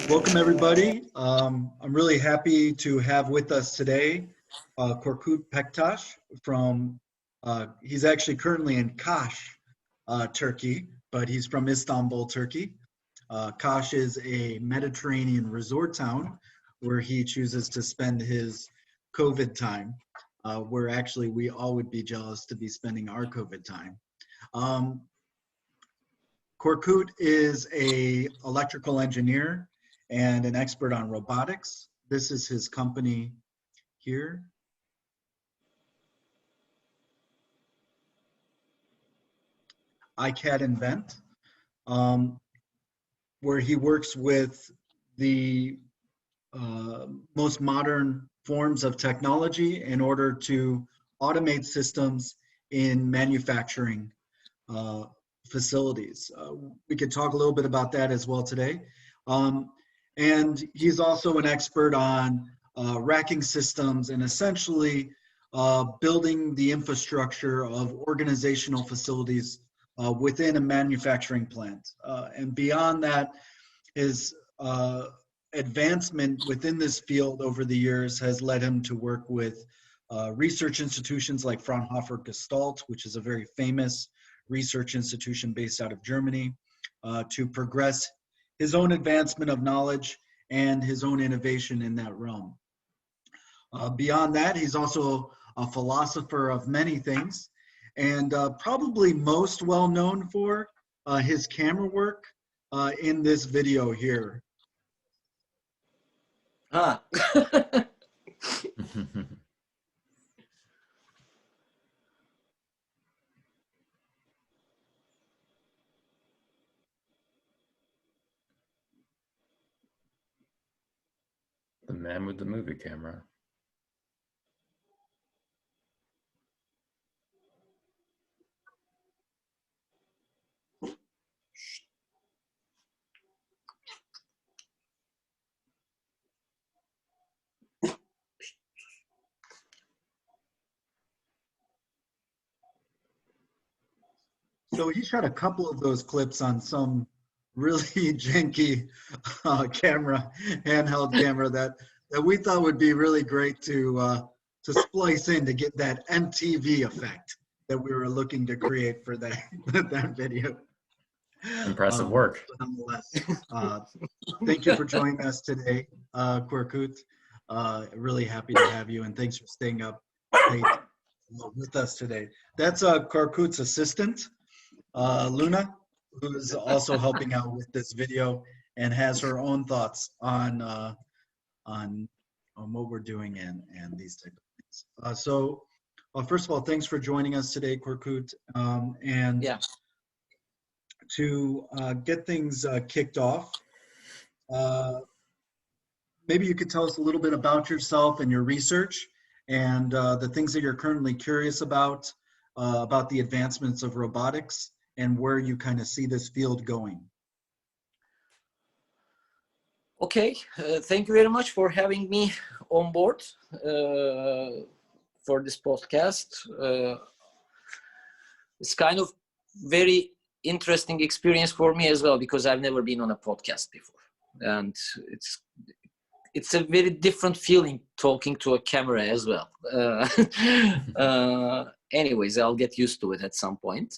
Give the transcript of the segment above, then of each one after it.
Welcome, everybody. I'm really happy to have with us today Korkut Pektas from, he's actually currently in Kaş, Turkey, but he's from Istanbul, Turkey. Kaş is a Mediterranean resort town where he chooses to spend his COVID time, where actually we all would be jealous to be spending our COVID time. Korkut is an electrical engineer and an expert on robotics. This is his company here. icatinvent, where he works with the most modern forms of technology in order to automate systems in manufacturing facilities. We could talk a little bit about that as well today. And he's also an expert on racking systems and essentially building the infrastructure of organizational facilities within a manufacturing plant. And beyond that, his advancement within this field over the years has led him to work with research institutions like Fraunhofer Gestalt, which is a very famous research institution based out of Germany, to progress his own advancement of knowledge and his own innovation in that realm. Beyond that, he's also a philosopher of many things, and probably most well known for his camera work in this video here. Ah. The man with the movie camera. So he shot a couple of those clips on some really janky camera, handheld camera that we thought would be really great to splice in to get that MTV effect that we were looking to create for that that video. Impressive work. Nonetheless, thank you for joining us today, Korkut. Really happy to have you, and thanks for staying up late with us today. That's Korkut's assistant, Luna, who's also helping out with this video and has her own thoughts on what we're doing and these type of things. So first of all, thanks for joining us today, Korkut. And Yeah. To get things kicked off, maybe you could tell us a little bit about yourself and your research and the things that you're currently curious about the advancements of robotics and where you kind of see this field going. Okay, thank you very much for having me on board for this podcast. It's kind of very interesting experience for me as well, because I've never been on a podcast before, and it's a very different feeling talking to a camera as well. Anyways, I'll get used to it at some point.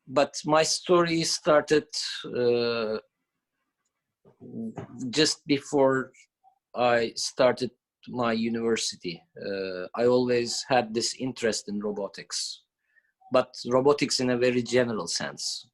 But my story started just before I started my university. I always had this interest in robotics, but robotics in a very general sense.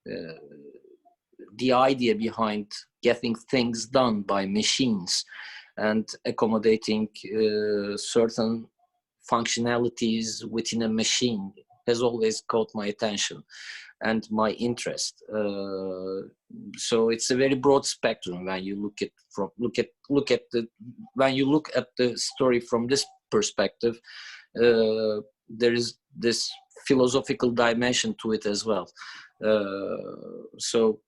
The idea behind getting things done by machines and accommodating certain functionalities within a machine has always caught my attention and my interest. So it's a very broad spectrum when you when you look at the story from this perspective. There is this philosophical dimension to it as well. So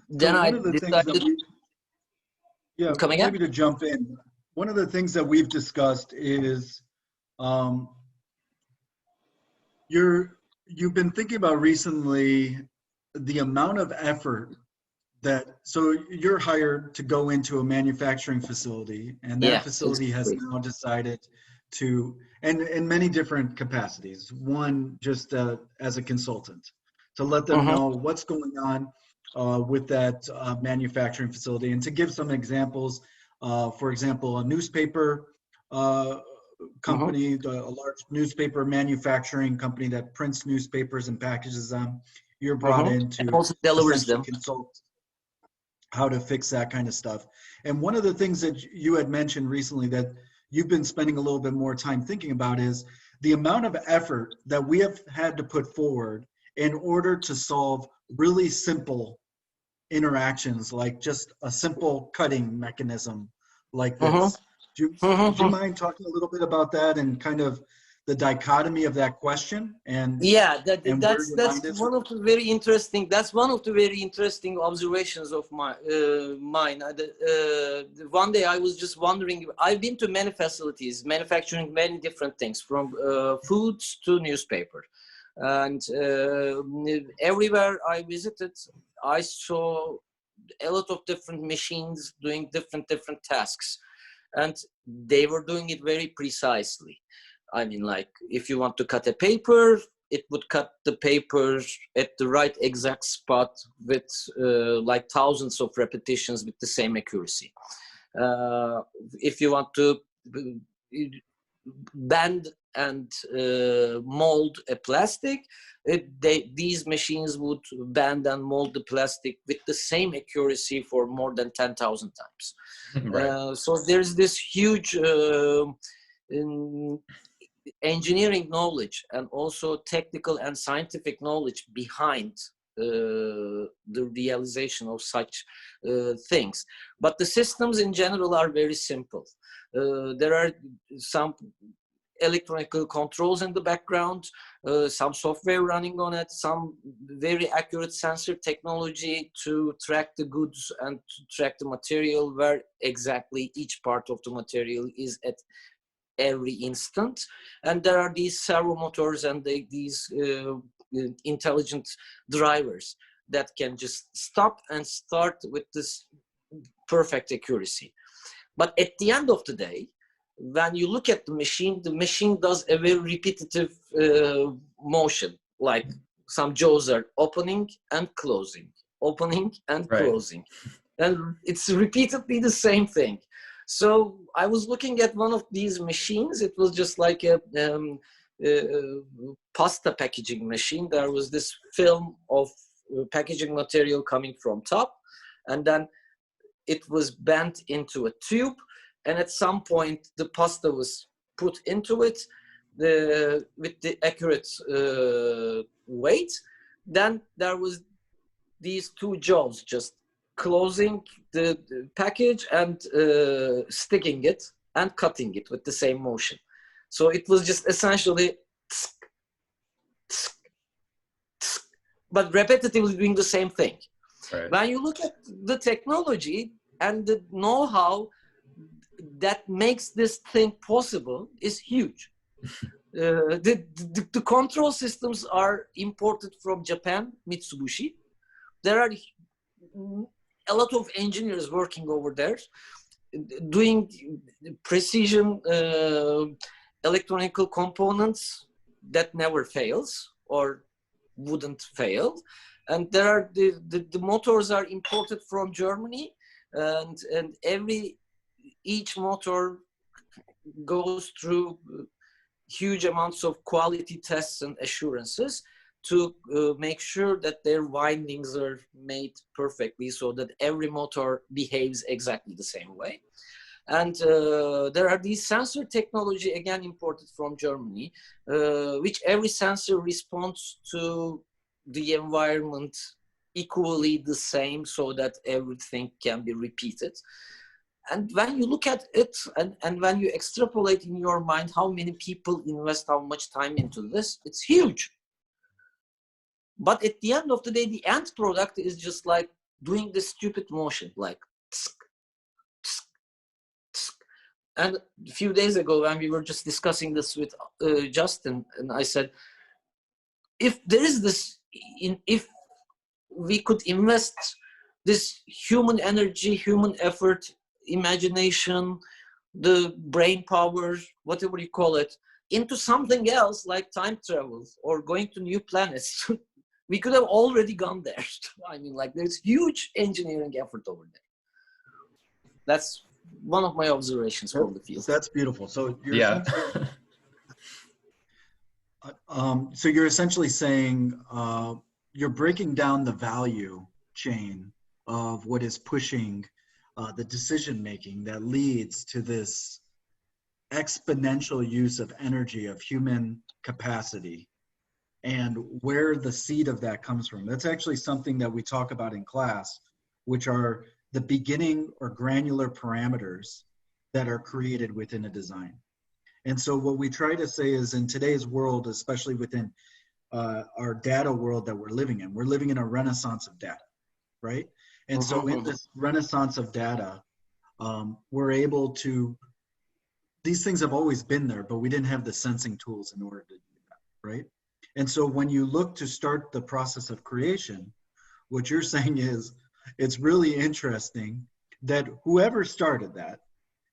then I decided. Maybe to jump in. One of the things that we've discussed is you've been thinking about recently the amount of effort so you're hired to go into a manufacturing facility, and that Yeah, facility has exactly. now decided to, and in many different capacities. One, just as a consultant, to let them Mm-hmm, know what's going on with that manufacturing facility. And to give some examples, for example, a newspaper uh, mm-hmm, company, a large newspaper manufacturing company that prints newspapers and packages them, you're brought mm-hmm. in And to also delivers essentially them. consult how to fix that kind of stuff. And one of the things that you had mentioned recently that you've been spending a little bit more time thinking about is the amount of effort that we have had to put forward in order to solve really simple interactions, like just a simple cutting mechanism like Mm-hmm, this. Would you mm-hmm. mind talking a little bit about that and kind of the dichotomy of that question Yeah, and where your mind that's is? one of the very interesting. That's one of the very interesting observations of mine. One day I was just wondering. I've been to many facilities, manufacturing many different things, from foods to newspaper, and everywhere I visited, I saw a lot of different machines doing different tasks, and they were doing it very precisely. I mean, like, if you want to cut a paper, it would cut the paper at the right exact spot with like thousands of repetitions with the same accuracy. If you want to bend and mold a plastic, these machines would bend and mold the plastic with the same accuracy for more than 10,000 times. Right. So there's this huge engineering knowledge and also technical and scientific knowledge behind the realization of such things. But the systems in general are very simple. There are some electronic controls in the background, some software running on it, some very accurate sensor technology to track the goods and to track the material, where exactly each part of the material is at every instant. And there are these servo motors and these intelligent drivers that can just stop and start with this perfect accuracy. But at the end of the day, when you look at the machine does a very repetitive motion, like some jaws are opening and closing, opening and Right. closing. And it's repeatedly the same thing. So I was looking at one of these machines. It was just like a pasta packaging machine. There was this film of packaging material coming from top, and then it was bent into a tube, and at some point the pasta was put into it with the accurate weight. Then there was these two jaws just closing the package and sticking it and cutting it with the same motion. So it was just essentially but repetitively doing the same thing. Right. When you look at the technology and the know-how that makes this thing possible is huge. The control systems are imported from Japan, Mitsubishi. There are a lot of engineers working over there doing precision electronic components that never fails or wouldn't fail. And there are the motors are imported from Germany, and each motor goes through huge amounts of quality tests and assurances to make sure that their windings are made perfectly so that every motor behaves exactly the same way. And there are these sensor technology, again imported from Germany, which every sensor responds to the environment equally the same so that everything can be repeated. And when you look at it and when you extrapolate in your mind how many people invest how much time into this, it's huge. But at the end of the day, the end product is just like doing this stupid motion, like tsk, tsk, tsk. And a few days ago when we were just discussing this with Justin, and I said, if there is this, if we could invest this human energy, human effort, imagination, the brain power, whatever you call it, into something else like time travel or going to new planets. We could have already gone there. I mean, like, there's huge engineering effort over there. That's one of my observations from the field. That's beautiful. So you're Yeah. so you're essentially saying you're breaking down the value chain of what is pushing the decision making that leads to this exponential use of energy, of human capacity, and where the seed of that comes from. That's actually something that we talk about in class, which are the beginning or granular parameters that are created within a design. And so what we try to say is, in today's world, especially within our data world that we're living in a renaissance of data, right? And so in this renaissance of data, we're able to, these things have always been there, but we didn't have the sensing tools in order to do that, right? And so when you look to start the process of creation, what you're saying is, it's really interesting that whoever started that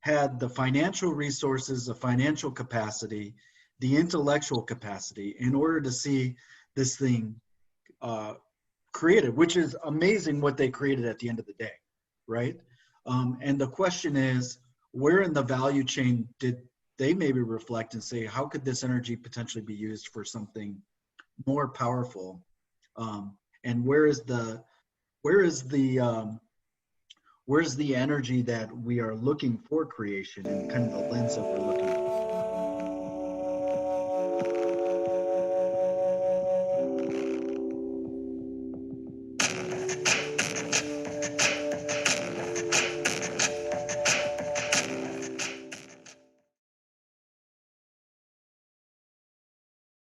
had the financial resources, the financial capacity, the intellectual capacity in order to see this thing created, which is amazing what they created at the end of the day, right? And the question is, where in the value chain did they maybe reflect and say, how could this energy potentially be used for something more powerful? And where's the energy that we are looking for creation, and kind of the lens that we're looking at?